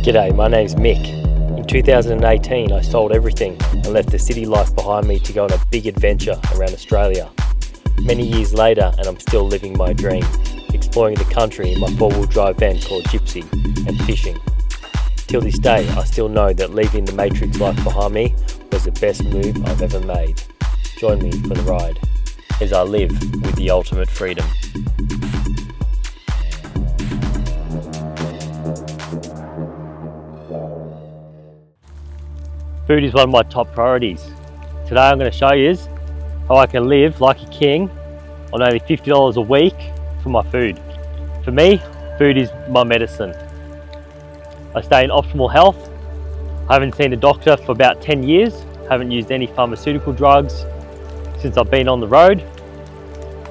G'day, my name's Mick. In 2018 I sold everything and left the city life behind me to go on a big adventure around Australia. Many years later and I'm still living my dream, exploring the country in my four-wheel drive van called Gypsy and fishing. Till this day I still know that leaving the Matrix life behind me was the best move I've ever made. Join me for the ride as I live with the ultimate freedom. Food is one of my top priorities. Today I'm going to show you how I can live like a king on only $50 a week for my food. For me, food is my medicine. I stay in optimal health. I haven't seen a doctor for about 10 years. Haven't used any pharmaceutical drugs since I've been on the road.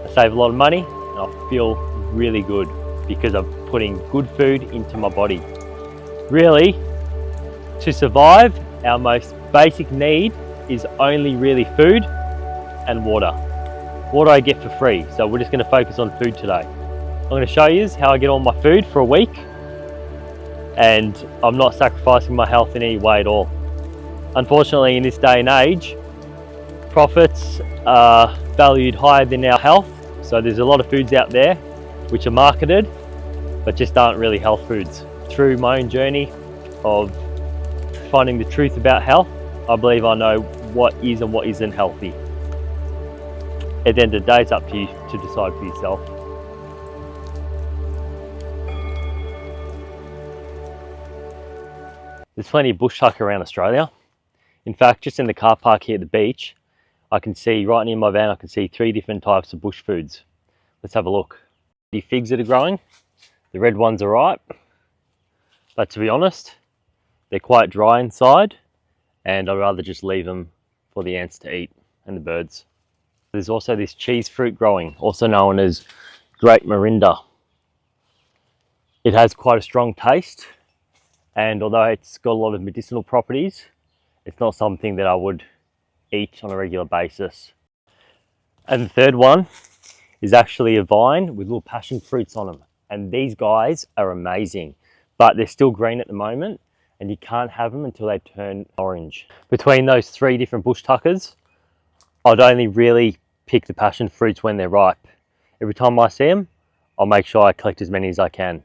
I save a lot of money and I feel really good because I'm putting good food into my body. Really, to survive, our most basic need is only really food and water. Water I get for free, so we're just going to focus on food today. I'm going to show you how I get all my food for a week, and I'm not sacrificing my health in any way at all. Unfortunately, in this day and age, profits are valued higher than our health, so there's a lot of foods out there which are marketed but just aren't really health foods. Through my own journey of finding the truth about health, I believe I know what is and what isn't healthy. At the end of the day, it's up to you to decide for yourself. There's plenty of bush tucker around Australia. In fact, just in the car park here at the beach, I can see right near my van, I can see 3 different types of bush foods. Let's have a look. The figs that are growing, the red ones are ripe, but to be honest, they're quite dry inside, and I'd rather just leave them for the ants to eat and the birds. There's also this cheese fruit growing, also known as Great Morinda. It has quite a strong taste, and although it's got a lot of medicinal properties, it's not something that I would eat on a regular basis. And the third one is actually a vine with little passion fruits on them, and these guys are amazing, but they're still green at the moment, and you can't have them until they turn orange. Between those 3 different bush tuckers, I'd only really pick the passion fruits when they're ripe. Every time I see them, I'll make sure I collect as many as I can.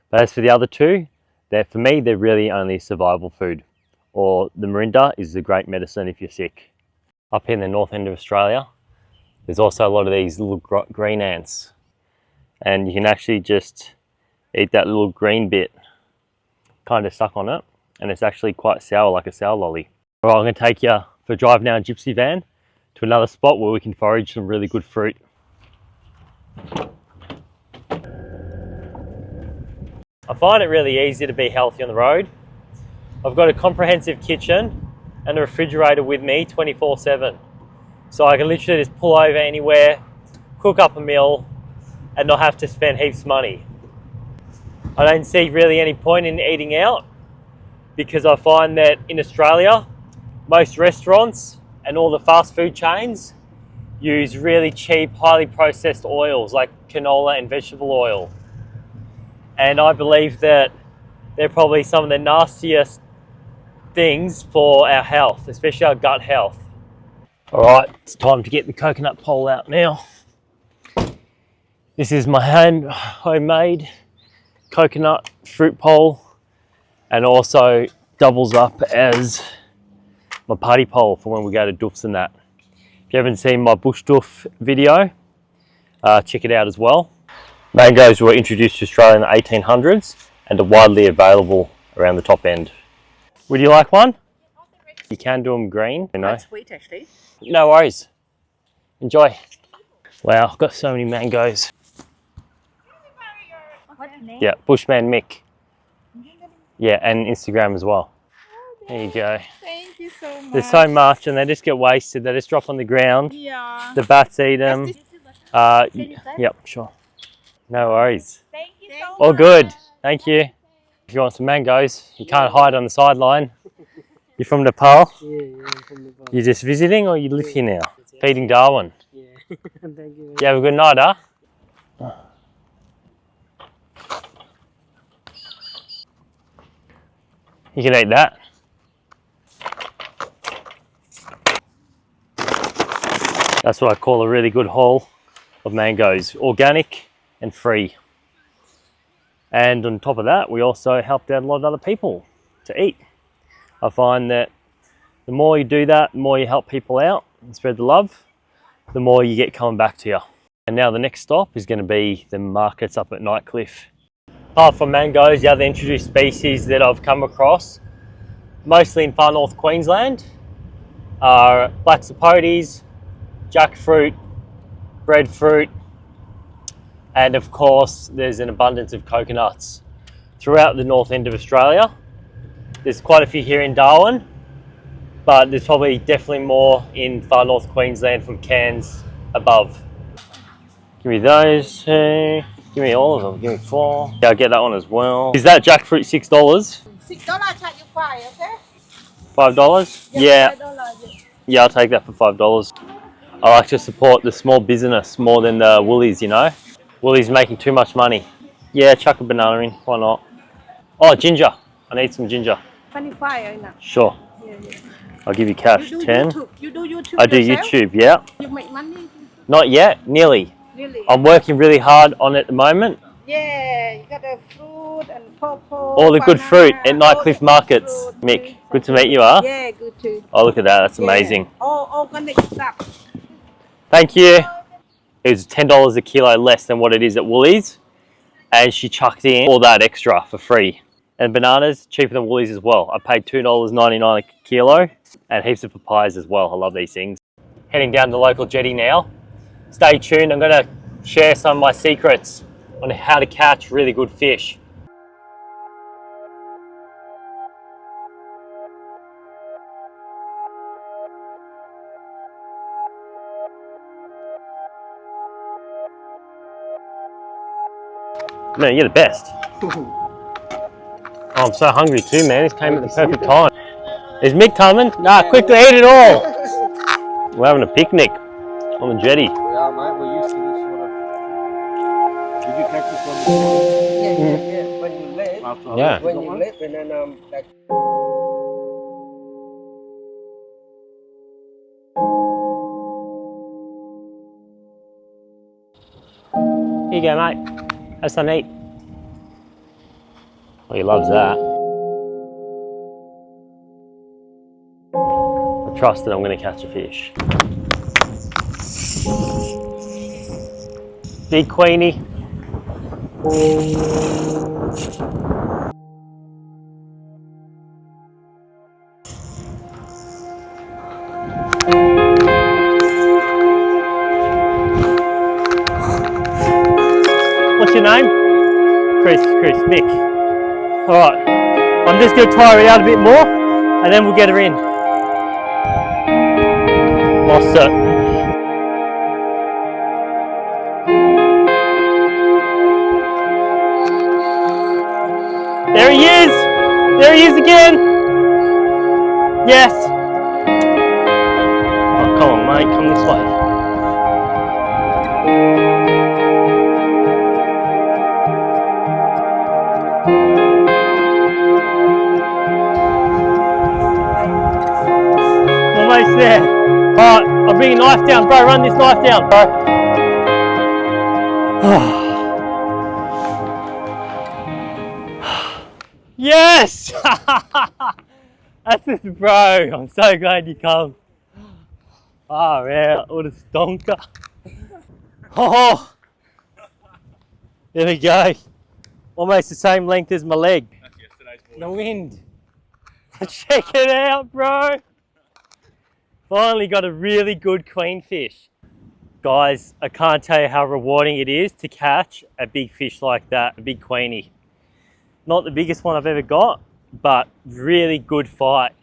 But as for the other 2, for me, they're really only survival food. Or the Morinda is the great medicine if you're sick. Up in the north end of Australia, there's also a lot of these little green ants. And you can actually just eat that little green bit, kind of stuck on it. And it's actually quite sour, like a sour lolly. All right, I'm going to take you for a drive now in Gypsy van to another spot where we can forage some really good fruit. I find it really easy to be healthy on the road. I've got a comprehensive kitchen and a refrigerator with me 24/7. So I can literally just pull over anywhere, cook up a meal, and not have to spend heaps of money. I don't see really any point in eating out, because I find that in Australia, most restaurants and all the fast food chains use really cheap, highly processed oils like canola and vegetable oil. And I believe that they're probably some of the nastiest things for our health, especially our gut health. All right, it's time to get the coconut pole out now. This is my homemade coconut fruit pole, and also doubles up as my party pole for when we go to doofs and that. If you haven't seen my bush doof video, check it out as well. Mangoes were introduced to Australia in the 1800s and are widely available around the top end. Would you like one? You can do them green, you know. That's sweet, actually. No worries. Enjoy. Wow, I've got so many mangoes. What's your name? Yeah, Bushman Mick. Yeah, and Instagram as well. There you go. Thank you so much. There's so much, and they just get wasted. They just drop on the ground. Yeah. The bats eat them. Yep, sure. No worries. Thank you so much. All good. Thank you. If you want some mangoes, you can't hide on the sideline. You're from Nepal? Yeah, I'm from Nepal. You're just visiting, or you live here now? Feeding Darwin. Yeah. Thank you. You have a good night, huh? You can eat that. That's what I call a really good haul of mangoes, organic and free. And on top of that, we also helped out a lot of other people to eat. I find that the more you do that, the more you help people out and spread the love, the more you get coming back to you. And now the next stop is going to be the markets up at Nightcliff. Apart from mangoes, the other introduced species that I've come across, mostly in far north Queensland, are black sapotes, jackfruit, breadfruit, and of course there's an abundance of coconuts throughout the north end of Australia. There's quite a few here in Darwin, but there's probably definitely more in far north Queensland from Cairns above. Give me those two. Give me all of them. Give me 4. Yeah, I'll get that one as well. Is that jackfruit $6? $6 charge you 5, okay? $5? Yeah. $5. Yeah, I'll take that for $5. I like to support the small business more than the Woolies, you know. Woolies making too much money. Yeah, chuck a banana in. Why not? Oh, ginger. I need some ginger. 25, I know. Sure. Yeah. I'll give you cash. You do 10. YouTube. You do YouTube I do yourself? YouTube, yeah. You make money? Not yet. Nearly. Really? I'm working really hard on it at the moment. Yeah, you got the fruit and pawpaw. All the good fruit at Nightcliff Markets. Mick, good to meet you, huh? Yeah, good too. Oh, look at that. That's Yeah. amazing. All organic stuff. Thank you. It was $10 a kilo less than what it is at Woolies. And she chucked in all that extra for free. And bananas, cheaper than Woolies as well. I paid $2.99 a kilo. And heaps of papayas as well. I love these things. Heading down to the local jetty now. Stay tuned. I'm going to share some of my secrets on how to catch really good fish. Man, you're the best. Oh, I'm so hungry too, man. This came at the perfect time. Is Mick coming? Nah, quickly eat it all. We're having a picnic on the jetty. Yeah, mate, we used to do sort of. Did you catch this one? Yeah. When you live. Yeah. When you live, and then like. Here you go, mate. Have some to eat. Well, he loves that. I trust that I'm going to catch a fish. Big Queenie. What's your name? Chris, Mick. All right, I'm just going to tire her out a bit more and then we'll get her in. Lost it. There he is! There he is again! Yes! Oh, come on, mate, come this way. Almost there. Alright, I'll bring a knife down, bro. Run this knife down, bro. Yes! That's it, bro. I'm so glad you come. Oh, man, what a stonker. Oh, there we go. Almost the same length as my leg. That's yesterday's boy. The wind. Check it out, bro. Finally got a really good queen fish. Guys, I can't tell you how rewarding it is to catch a big fish like that, a big queenie. Not the biggest one I've ever got, but really good fight.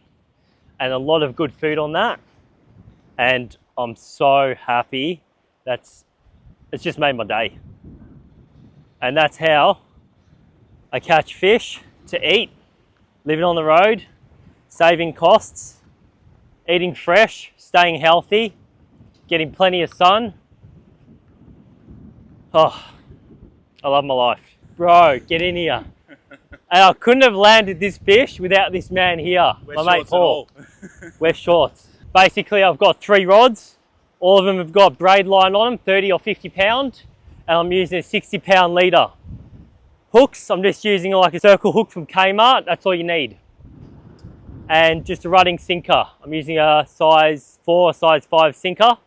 And a lot of good food on that. And I'm so happy. It's just made my day. And that's how I catch fish to eat, living on the road, saving costs, eating fresh, staying healthy, getting plenty of sun. Oh, I love my life. Bro, get in here. And I couldn't have landed this fish without this man here, my mate Paul. Wear shorts. Basically, I've got 3 rods. All of them have got braid line on them, 30 or 50 pound. And I'm using a 60 pound leader. Hooks, I'm just using like a circle hook from Kmart. That's all you need. And just a rutting sinker. I'm using a size 4, size 5 sinker.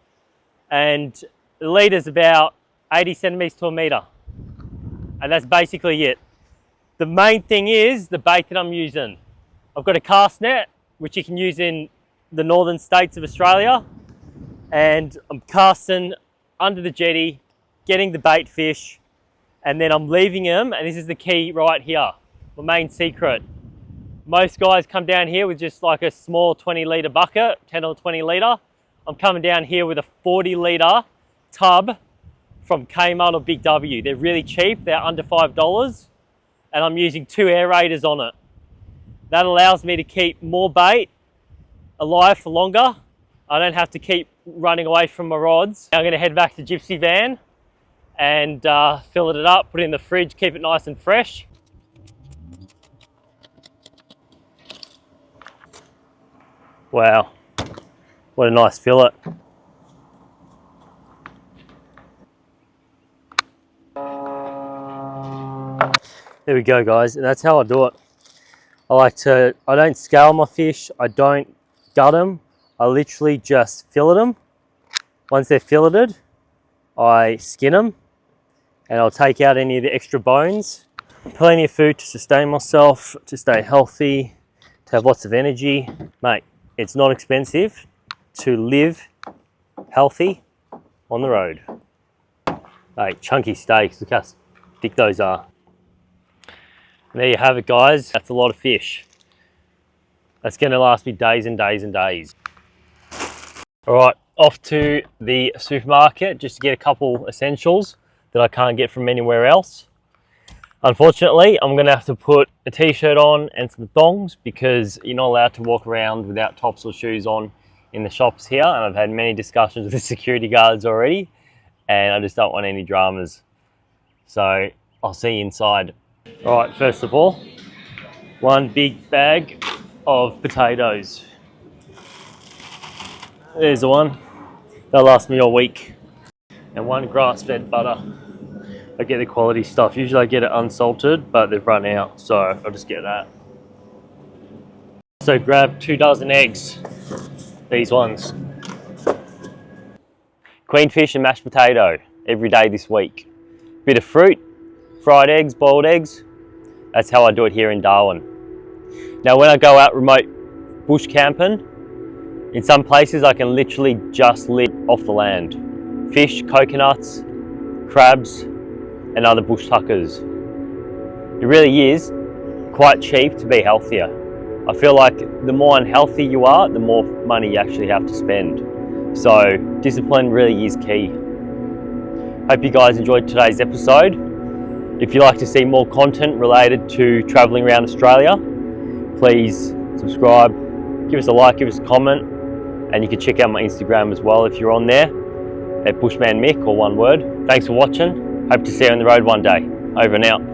And the leader's about 80 centimeters to a meter. And that's basically it. The main thing is the bait that I'm using. I've got a cast net, which you can use in the northern states of Australia. And I'm casting under the jetty, getting the bait fish, and then I'm leaving them, and this is the key right here, my main secret. Most guys come down here with just like a small 20 litre bucket, 10 or 20 litre. I'm coming down here with a 40 litre tub from Kmart or Big W. They're really cheap, they're under $5, and I'm using 2 aerators on it. That allows me to keep more bait alive for longer. I don't have to keep running away from my rods. Now I'm gonna head back to Gypsy Van and fill it up, put it in the fridge, keep it nice and fresh. Wow, what a nice fillet. There we go, guys, and that's how I do it. I don't scale my fish, I don't gut them, I literally just fillet them. Once they're filleted, I skin them, and I'll take out any of the extra bones. Plenty of food to sustain myself, to stay healthy, to have lots of energy. Mate, it's not expensive to live healthy on the road. Hey, chunky steaks, look how thick those are. And there you have it, guys. That's a lot of fish. That's gonna last me days and days and days. All right, off to the supermarket just to get a couple essentials that I can't get from anywhere else. Unfortunately, I'm gonna have to put a t-shirt on and some thongs because you're not allowed to walk around without tops or shoes on in the shops here. And I've had many discussions with the security guards already, and I just don't want any dramas. So I'll see you inside. All right, first of all, 1 big bag of potatoes. There's the one. That'll last me a week. And 1 grass-fed butter. I get the quality stuff. Usually I get it unsalted, but they've run out, so I'll just get that. So grab 2 dozen eggs. These ones. Queen fish and mashed potato every day this week. Bit of fruit, fried eggs, boiled eggs. That's how I do it here in Darwin. Now when I go out remote bush camping, in some places I can literally just live off the land. Fish, coconuts, crabs, and other bush tuckers. It really is quite cheap to be healthier. I feel like the more unhealthy you are, the more money you actually have to spend. So discipline really is key. Hope you guys enjoyed today's episode. If you'd like to see more content related to traveling around Australia, please subscribe, give us a like, give us a comment, and you can check out my Instagram as well if you're on there, at Bushman Mick, or one word. Thanks for watching. Hope to see you on the road one day. Over and out.